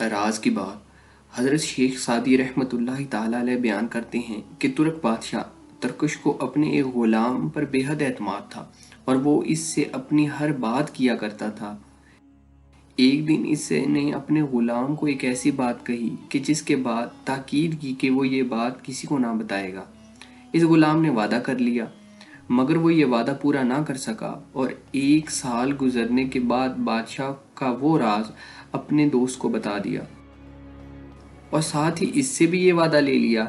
راز کی بات حضرت شیخ سعدی رحمۃ اللہ تعالی علیہ بیان کرتے ہیں کہ ترک بادشاہ ترکش کو اپنے ایک غلام پر بے حد اعتماد تھا اور وہ اس سے اپنی ہر بات کیا کرتا تھا۔ ایک دن اس نے اپنے غلام کو ایک ایسی بات کہی کہ جس کے بعد تاکید کی کہ وہ یہ بات کسی کو نہ بتائے گا۔ اس غلام نے وعدہ کر لیا، مگر وہ یہ وعدہ پورا نہ کر سکا اور 1 سال گزرنے کے بعد بادشاہ کا وہ راز اپنے دوست کو بتا دیا، اور ساتھ ہی اس سے بھی یہ وعدہ لے لیا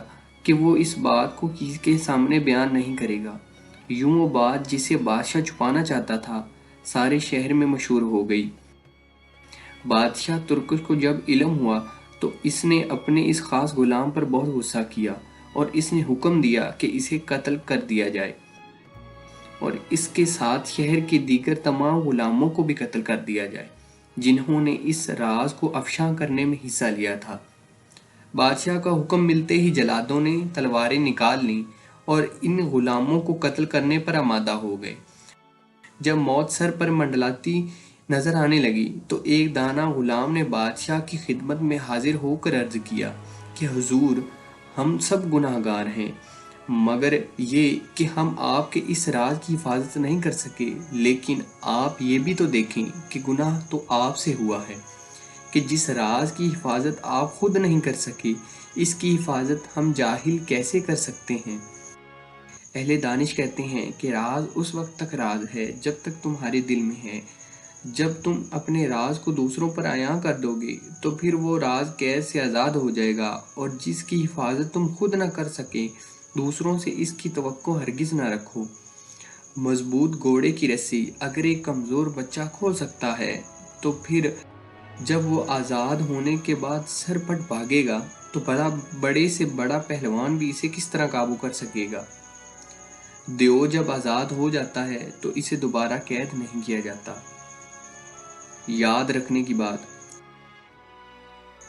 کہ وہ اس بات کو کسی کے سامنے بیان نہیں کرے گا۔ یوں وہ بات جسے بادشاہ چھپانا چاہتا تھا سارے شہر میں مشہور ہو گئی۔ بادشاہ ترکش کو جب علم ہوا تو اس نے اپنے اس خاص غلام پر بہت غصہ کیا اور اس نے حکم دیا کہ اسے قتل کر دیا جائے، اور اس کے ساتھ شہر کے دیگر تمام غلاموں کو بھی قتل کر دیا جائے جنہوں نے اس راز کو افشاں کرنے میں حصہ لیا تھا۔ بادشاہ کا حکم ملتے ہی جلادوں نے تلواریں نکال لیں اور ان غلاموں کو قتل کرنے پر آمادہ ہو گئے۔ جب موت سر پر منڈلاتی نظر آنے لگی تو ایک دانا غلام نے بادشاہ کی خدمت میں حاضر ہو کر عرض کیا کہ حضور، ہم سب گناہ گار ہیں، مگر یہ کہ ہم آپ کے اس راز کی حفاظت نہیں کر سکے، لیکن آپ یہ بھی تو دیکھیں کہ گناہ تو آپ سے ہوا ہے کہ جس راز کی حفاظت آپ خود نہیں کر سکے، اس کی حفاظت ہم جاہل کیسے کر سکتے ہیں؟ اہل دانش کہتے ہیں کہ راز اس وقت تک راز ہے جب تک تمہارے دل میں ہے۔ جب تم اپنے راز کو دوسروں پر عیاں کر دو گے تو پھر وہ راز قید سے آزاد ہو جائے گا، اور جس کی حفاظت تم خود نہ کر سکے دوسروں سے اس کی توقع ہرگز نہ رکھو۔ مضبوط گھوڑے کی رسی اگر ایک کمزور بچہ کھول سکتا ہے تو پھر جب وہ آزاد ہونے کے بعد سر پٹ بھاگے گا تو بڑے سے بڑا پہلوان بھی اسے کس طرح قابو کر سکے گا۔ دیو جب آزاد ہو جاتا ہے تو اسے دوبارہ قید نہیں کیا جاتا۔ یاد رکھنے کی بات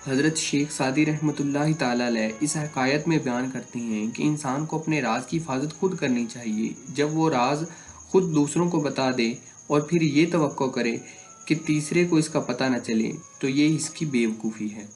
حضرت شیخ سعدی رحمۃ اللہ تعالی علیہ اس حکایت میں بیان کرتے ہیں کہ انسان کو اپنے راز کی حفاظت خود کرنی چاہیے۔ جب وہ راز خود دوسروں کو بتا دے اور پھر یہ توقع کرے کہ تیسرے کو اس کا پتہ نہ چلے تو یہ اس کی بے وقوفی ہے۔